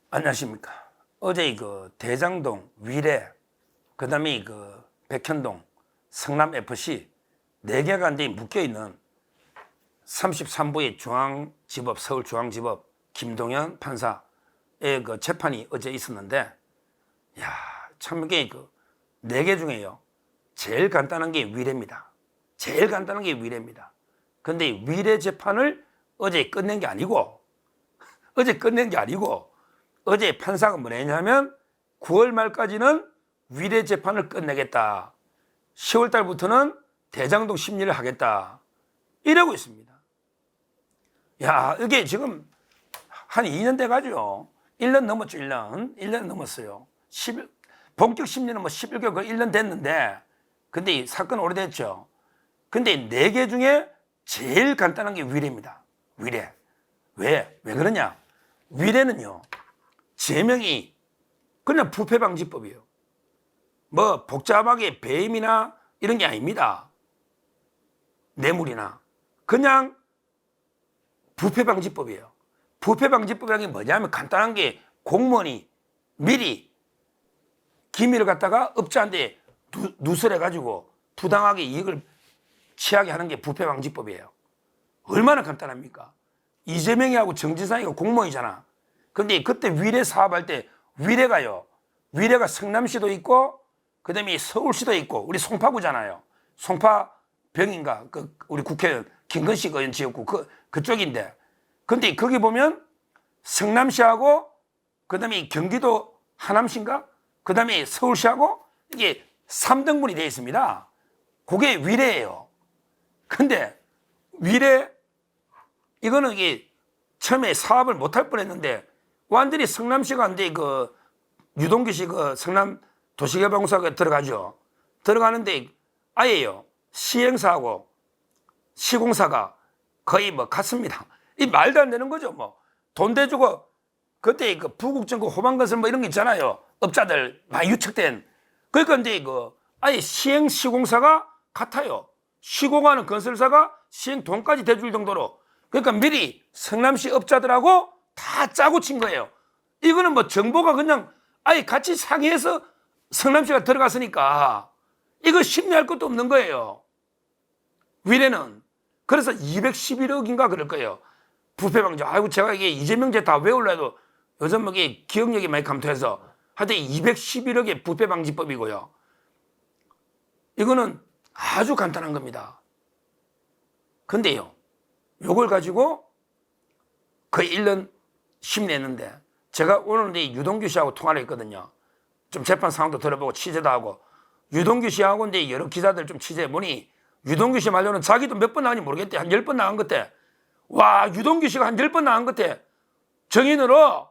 안녕하십니까. 어제 그 대장동, 위례, 그 다음에 그 백현동, 성남FC 4개가 이제 묶여있는 33부의 중앙지법, 서울중앙지법 김동현 판사의 그 재판이 어제 있었는데, 야, 참 이게 그 4개 중에요. 제일 간단한 게 위례입니다. 제일 간단한 게 위례입니다. 근데 위례 재판을 어제 끝낸 게 아니고, 어제 판사가 뭐랬냐면 9월 말까지는 위례 재판을 끝내겠다. 10월 달부터는 대장동 심리를 하겠다. 이러고 있습니다. 야, 이게 지금 한 2년 돼가지고 1년 넘었죠. 1년 넘었어요. 본격 심리는 뭐 11개월, 1년 됐는데, 근데 이 사건 오래됐죠. 근데 4개 중에 제일 간단한 게 위례입니다. 위례. 왜 그러냐? 위례는요, 제명이 그냥 부패방지법이에요. 뭐 복잡하게 배임이나 이런 게 아닙니다. 뇌물이나. 그냥 부패방지법이에요. 부패방지법이라는 게 뭐냐면 간단한 게 공무원이 미리 기밀을 갖다가 업자한테 누설해가지고 부당하게 이익을 취하게 하는 게 부패방지법이에요. 얼마나 간단합니까? 이재명이하고 정진상이가 공무원이잖아. 근데 그때 위례 사업할 때 위례가 성남시도 있고 그 다음에 서울시도 있고 우리 송파구잖아요. 송파병인가 우리 국회의원 김건식 의원 지었고 그쪽인데, 근데 거기 보면 성남시하고 그 다음에 경기도 하남시인가 그 다음에 서울시하고 이게 3등분이 되어 있습니다. 그게 위례예요. 근데 위례 이거는 이게 처음에 사업을 못할 뻔했는데 완전히 성남시가 이제 그 유동규 씨 그 성남 도시개발공사가 들어가죠. 들어가는데 아예요. 시행사하고 시공사가 거의 뭐 같습니다. 이 말도 안 되는 거죠. 뭐 돈 대주고 그때 그 부국정고 호반건설 뭐 이런 거 있잖아요. 업자들 많이 유착된. 그러니까 이제 그 아예 시행 시공사가 같아요. 시공하는 건설사가 시행 돈까지 대줄 정도로. 그러니까 미리 성남시 업자들하고 다 짜고 친 거예요. 이거는 뭐 정보가 그냥 아예 같이 상의해서 성남시가 들어갔으니까 이거 심리할 것도 없는 거예요. 위례는. 그래서 211억인가 그럴 거예요. 부패방지. 아이고 제가 이게 이재명제 다 외우려 해도 요즘 뭐 이게 기억력이 많이 감퇴해서 하여튼 211억의 부패방지법이고요. 이거는 아주 간단한 겁니다. 근데요, 요걸 가지고 거의 1년 심리했는데 제가 오늘 이제 유동규 씨하고 통화를 했거든요. 좀 재판 상황도 들어보고 취재도 하고 유동규 씨하고 이제 여러 기자들 좀 취재해보니 유동규 씨 말로는 자기도 몇 번 나왔는지 모르겠대. 한 10번 나간 것 같아. 와, 유동규 씨가 한 10번 나간 것 같아. 정인으로.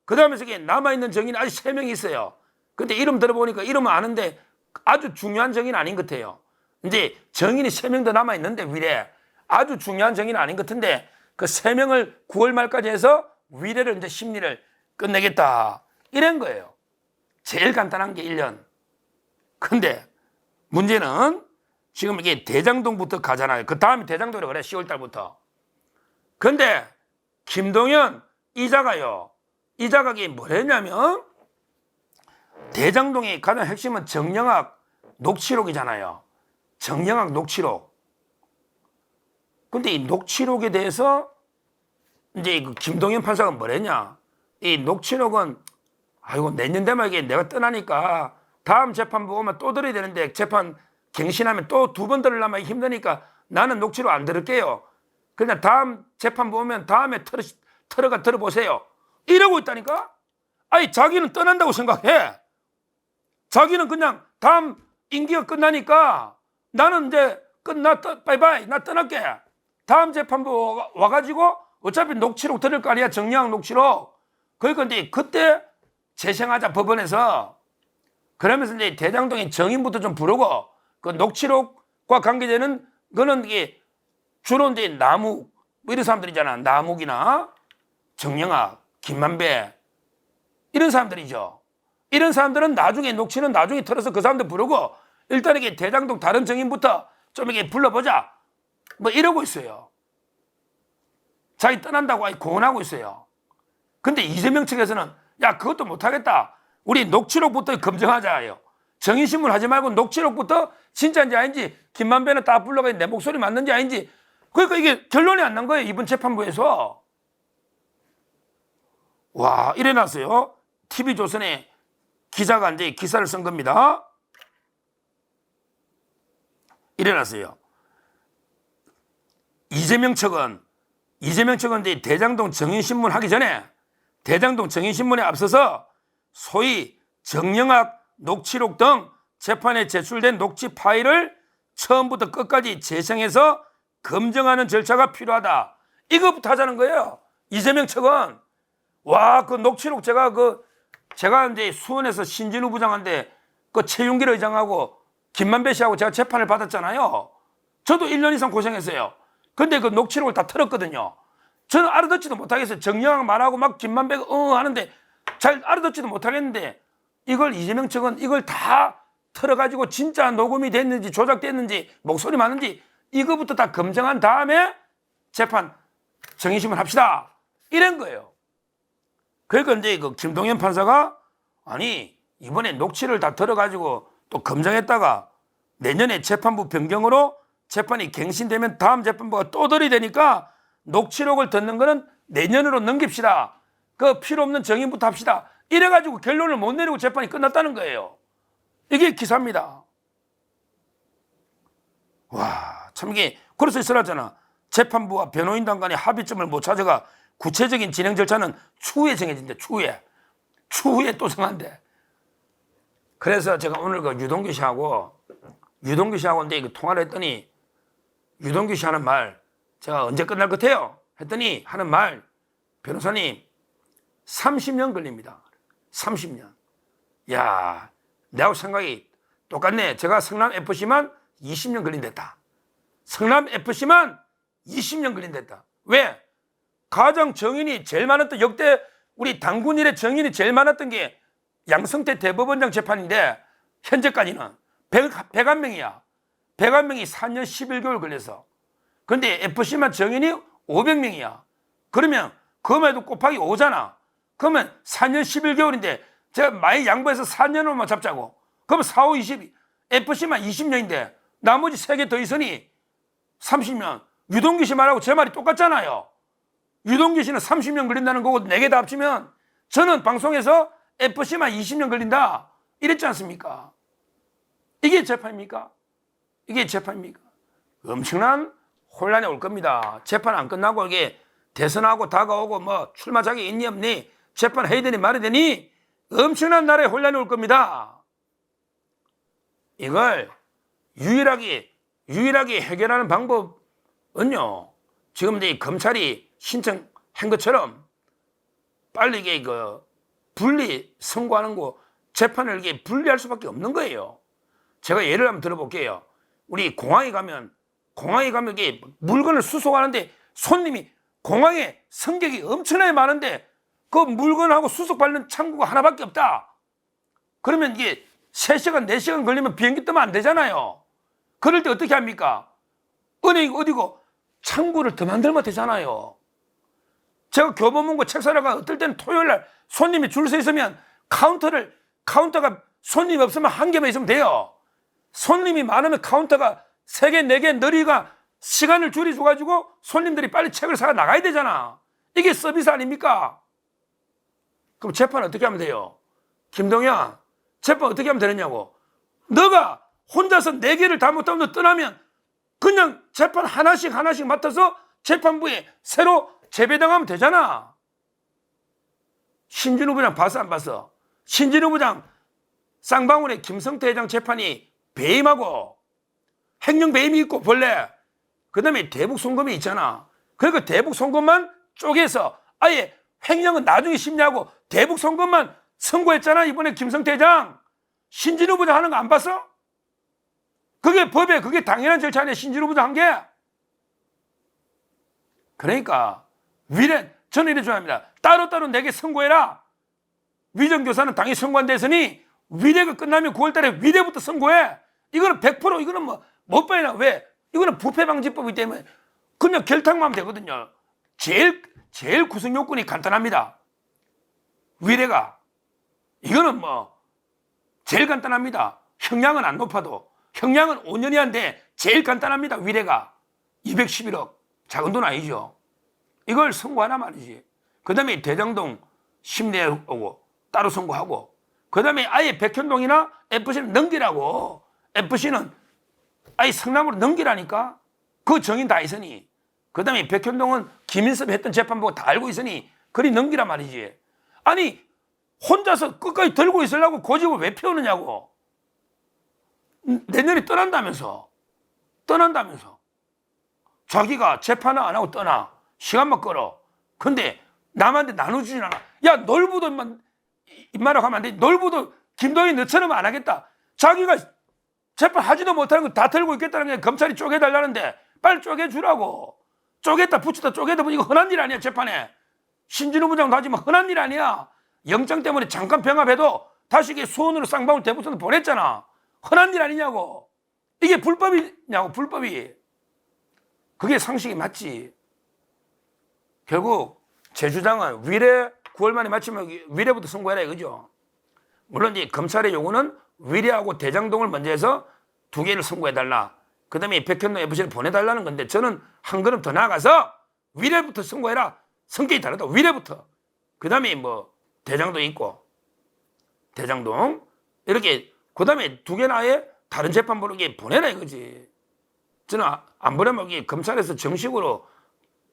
그 다음에 저기 남아있는 정인이 아직 3명이 있어요. 근데 이름 들어보니까 이름은 아는데 아주 중요한 정인 아닌 것 같아요. 이제 정인이 3명 더 남아있는데 위례 아주 중요한 정인은 아닌 것 같은데 그 3명을 9월 말까지 해서 위례를 이제 심리를 끝내겠다. 이런 거예요. 제일 간단한 게 1년. 근데 문제는 지금 이게 대장동부터 가잖아요. 그 다음에 대장동이라고 그래, 10월 달부터. 근데 김동현 이자가요. 이자가 이게 뭐랬냐면 대장동의 가장 핵심은 정영학 녹취록이잖아요. 정영학 녹취록. 근데 이 녹취록에 대해서 이제 그 김동현 판사가 뭐랬냐. 이 녹취록은 아이고 내년 되면 이게 내가 떠나니까 다음 재판부 오면 또 들어야 되는데 재판 갱신하면 또 2번 들으려면 힘드니까 나는 녹취록 안 들을게요. 그냥 다음 재판부 오면 다음에 틀어가 들어보세요. 이러고 있다니까? 아니 자기는 떠난다고 생각해. 자기는 그냥 다음 임기가 끝나니까 나는 이제 바이바이 나 떠날게. 다음 재판부 와가지고 어차피 녹취록 들을 거 아니야. 정리한 녹취록. 그러니까 이제 그때 재생하자 법원에서. 그러면서 이제 대장동의 정인부터 좀 부르고 그 녹취록과 관계되는 거는 이게 주로 이제 나무 뭐 이런 사람들이잖아. 나묵이나 정영학, 김만배 이런 사람들이죠. 이런 사람들은 나중에 녹취는 나중에 틀어서 그 사람들 부르고 일단 이게 대장동 다른 정인부터 좀 이렇게 불러보자. 뭐 이러고 있어요. 자기 떠난다고 고언하고 있어요. 근데 이재명 측에서는 야 그것도 못하겠다. 우리 녹취록부터 검증하자요. 정의신문 하지 말고 녹취록부터 진짜인지 아닌지 김만배는 딱 불러가 내 목소리 맞는지 아닌지. 그러니까 이게 결론이 안 난 거예요. 이번 재판부에서. 와 이래놨어요. TV조선에 기자가 이제 기사를 쓴 겁니다. 이래놨어요. 이재명 측은 이제 대장동 정의신문 하기 전에 대장동 정의신문에 앞서서 소위 정영학 녹취록 등 재판에 제출된 녹취 파일을 처음부터 끝까지 재생해서 검증하는 절차가 필요하다. 이거부터 하자는 거예요. 이재명 측은. 와, 그 녹취록 제가 이제 수원에서 신진우 부장한테 그 최윤길 의장하고 김만배 씨하고 제가 재판을 받았잖아요. 저도 1년 이상 고생했어요. 근데 그 녹취록을 다 틀었거든요. 저는 알아듣지도 못하겠어요. 정영학 말하고 막 김만배가 하는데 잘 알아듣지도 못하겠는데 이걸 이재명 측은 이걸 다 틀어가지고 진짜 녹음이 됐는지 조작됐는지 목소리 맞는지 이거부터 다 검증한 다음에 재판 정의심을 합시다. 이런 거예요. 그러니까 이제 그 김동연 판사가 아니 이번에 녹취를 다 들어가지고 또 검증했다가 내년에 재판부 변경으로 재판이 갱신되면 다음 재판부가 또 들이대니까 녹취록을 듣는 거는 내년으로 넘깁시다. 그 필요 없는 정의부터 합시다. 이래가지고 결론을 못 내리고 재판이 끝났다는 거예요. 이게 기사입니다. 와, 참 이게 그래서 있어놨잖아. 재판부와 변호인단 간의 합의점을 못 찾아가 구체적인 진행 절차는 추후에 정해진대. 추후에 또 정한대. 그래서 제가 오늘 그 유동규 씨하고 이제 그 통화를 했더니 유동규 씨 하는 말 제가 언제 끝날 것 같아요? 했더니 하는 말 변호사님 30년 걸립니다. 30년. 야, 내하고 생각이 똑같네. 제가 성남FC만 20년 걸린댔다. 성남FC만 20년 걸린댔다. 왜? 가장 정인이 제일 많았던 역대 우리 당군 일의 정인이 제일 많았던 게 양성태 대법원장 재판인데 현재까지는 101명이야. 101명이 4년 11개월 걸려서. 근데 FC만 정인이 500명이야. 그러면 그거만 해도 곱하기 5잖아. 그러면 4년 11개월인데 제가 많이 양보해서 4년으로만 잡자고. 그러면 4, 5, 20, FC만 20년인데 나머지 3개 더 있으니 30년. 유동규 씨 말하고 제 말이 똑같잖아요. 유동규 씨는 30년 걸린다는 거고 4개 다 합치면 저는 방송에서 FC만 20년 걸린다. 이랬지 않습니까? 이게 재판입니까? 이게 재판입니까? 엄청난 혼란이 올 겁니다. 재판 안 끝나고 이게 대선하고 다가오고 뭐 출마 자격이 있니 없니 재판 해야 되니 말아야 되니 엄청난 나라에 혼란이 올 겁니다. 이걸 유일하게 해결하는 방법은요. 지금 이제 검찰이 신청한 것처럼 빨리 이게 분리 선고하는 거 재판을 이게 분리할 수밖에 없는 거예요. 제가 예를 한번 들어볼게요. 우리 공항에 가면 이게 물건을 수속하는데 손님이 공항에 승객이 엄청나게 많은데 그 물건하고 수속받는 창구가 하나밖에 없다. 그러면 이게 3시간, 4시간 걸리면 비행기 뜨면 안 되잖아요. 그럴 때 어떻게 합니까? 은행이 어디고 창구를 더 만들면 되잖아요. 제가 교보문고 책 사러 가 어떨 때는 토요일 날 손님이 줄 서 있으면 카운터가 손님이 없으면 1개만 있으면 돼요. 손님이 많으면 카운터가 3개, 4개 늘리가 시간을 줄여줘가지고 손님들이 빨리 책을 사가 나가야 되잖아. 이게 서비스 아닙니까? 그럼 재판 어떻게 하면 돼요? 김동연, 재판 어떻게 하면 되느냐고. 너가 혼자서 4개를 다 못하면 떠나면 그냥 재판 하나씩 맡아서 재판부에 새로 재배당하면 되잖아. 신진우 부장 봤어 안 봤어? 신진우 부장 쌍방울의 김성태 회장 재판이 배임하고 횡령 배임이 있고 본래 그 다음에 대북 송금이 있잖아. 그러니까 대북 송금만 쪼개서 아예 횡령은 나중에 심리하고 대북 송금만 선고했잖아. 이번에 김성태 회장 신진우 부장 하는 거 안 봤어? 그게 법에 그게 당연한 절차 아니야. 신진우 부장 한 게. 그러니까 저는 이래 좋아합니다. 따로따로 내게 선고해라. 위정교사는 당연히 선고 안 됐으니 위례가 끝나면 9월 달에 위례부터 선고해. 이거는 100% 이거는 뭐 못 봐야. 왜? 이거는 부패방지법이기 때문에 그냥 결탁만 하면 되거든요. 제일 구성 요건이 간단합니다. 위례가 이거는 뭐 제일 간단합니다. 형량은 안 높아도 형량은 5년이 한데 제일 간단합니다. 위례가 211억 작은 돈 아니죠. 이걸 선고하나 말이지. 그 다음에 대장동 심리에 오고 따로 선고하고 그 다음에 아예 백현동이나 FC는 넘기라고. FC는 아예 성남으로 넘기라니까. 그 정인 다 있으니. 그 다음에 백현동은 김인섭이 했던 재판 보고 다 알고 있으니 그리 넘기라 말이지. 아니 혼자서 끝까지 들고 있으려고 고집을 왜 피우느냐고. 내년에 떠난다면서 자기가 재판을 안 하고 떠나. 시간만 끌어. 근데 남한테 나눠주진 않아. 야 놀부도 입마라고 하면 안 돼. 놀부도 김동인 너처럼 안 하겠다. 자기가 재판하지도 못하는 거 다 들고 있겠다는 게 검찰이 쪼개달라는데 빨리 쪼개주라고. 쪼갰다 붙였다 쪼개다 붙이고 흔한 일 아니야. 재판에 신진우 부장 다지면 흔한 일 아니야. 영장 때문에 잠깐 병합해도 다시 이게 수원으로 쌍방울 대부선을 보냈잖아. 흔한 일 아니냐고. 이게 불법이냐고. 불법이. 그게 상식이 맞지. 결국 제 주장은 위례 9월 만에 마치면 위례부터 선고해라 이거죠. 물론 이제 검찰의 요구는 위례하고 대장동을 먼저 해서 두 개를 선고해달라. 그 다음에 백현동 FC를 보내달라는 건데 저는 한 걸음 더 나아가서 위례부터 선고해라. 성격이 다르다. 위례부터. 그 다음에 뭐 대장동 있고 대장동 이렇게 그 다음에 두 개나 아예 다른 재판부로 보내라 이거지. 저는 안 보내면 이게 검찰에서 정식으로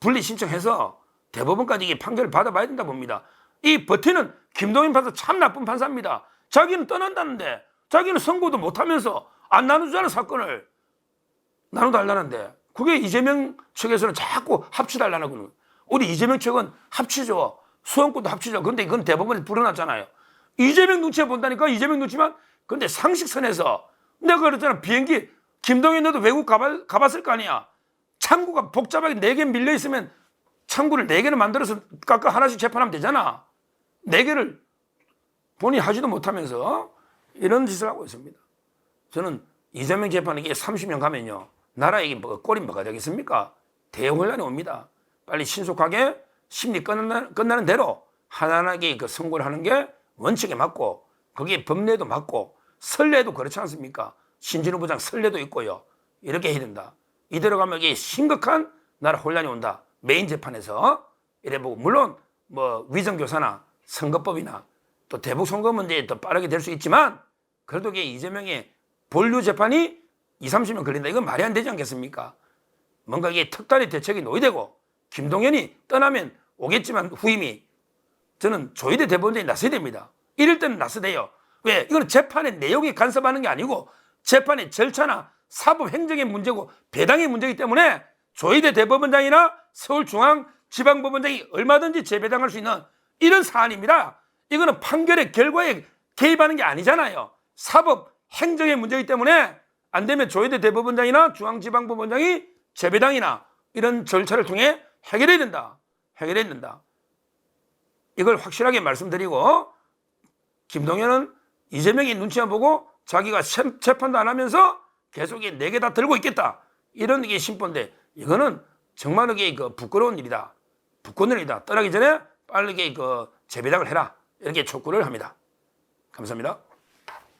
분리 신청해서 대법원까지 이게 판결을 받아봐야 된다 봅니다. 이 버티는 김동인 판사 참 나쁜 판사입니다. 자기는 떠난다는데 자기는 선고도 못하면서 안 나눠주잖아. 사건을 나눠달라는데 그게 이재명 측에서는 자꾸 합치달라는 거는. 우리 이재명 측은 합치죠. 수원권도 합치죠. 근데 이건 대법원에 불어났잖아요. 이재명 눈치에 본다니까. 이재명 눈치만. 근데 상식선에서 내가 그랬잖아. 비행기 김동인 너도 외국 가봤을 거 아니야. 창구가 복잡하게 4개 밀려있으면 창구를 4개를 만들어서 각각 하나씩 재판하면 되잖아. 4개를 본인이 하지도 못하면서 이런 짓을 하고 있습니다. 저는 이재명 재판에 이게 30년 가면요. 나라에 이게 꼴이 뭐가 되겠습니까? 대혼란이 옵니다. 빨리 신속하게 심리 끝나는 대로 하나하나게 그 선고를 하는 게 원칙에 맞고 거기에 법례도 맞고 선례도 그렇지 않습니까? 신진우 부장 선례도 있고요. 이렇게 해야 된다. 이대로 가면 이게 심각한 나라 혼란이 온다. 메인 재판에서 이래 보고 물론 뭐 위정교사나 선거법이나 또 대북 선거 문제에 더 빠르게 될 수 있지만 그래도 이게 이재명의 본류 재판이 20-30년 걸린다. 이건 말이 안 되지 않겠습니까? 뭔가 이게 특단의 대책이 노이되고 김동연이 떠나면 오겠지만 후임이 저는 조희대 대법원장이 나서야 됩니다. 이럴 때는 나서대요. 왜? 이거는 재판의 내용에 간섭하는 게 아니고 재판의 절차나 사법 행정의 문제고 배당의 문제이기 때문에 조희대 대법원장이나 서울중앙지방법원장이 얼마든지 재배당할 수 있는 이런 사안입니다. 이거는 판결의 결과에 개입하는 게 아니잖아요. 사법 행정의 문제이기 때문에 안 되면 조희대 대법원장이나 중앙지방법원장이 재배당이나 이런 절차를 통해 해결해야 된다. 해결해야 된다. 이걸 확실하게 말씀드리고 김동연은 이재명이 눈치만 보고 자기가 재판도 안 하면서 계속 4개 다 들고 있겠다. 이런 게 심보인데 이거는 정말로 그 부끄러운 일이다. 부끄러운 일이다. 떠나기 전에 빠르게 그 재배당을 해라. 이렇게 촉구를 합니다. 감사합니다.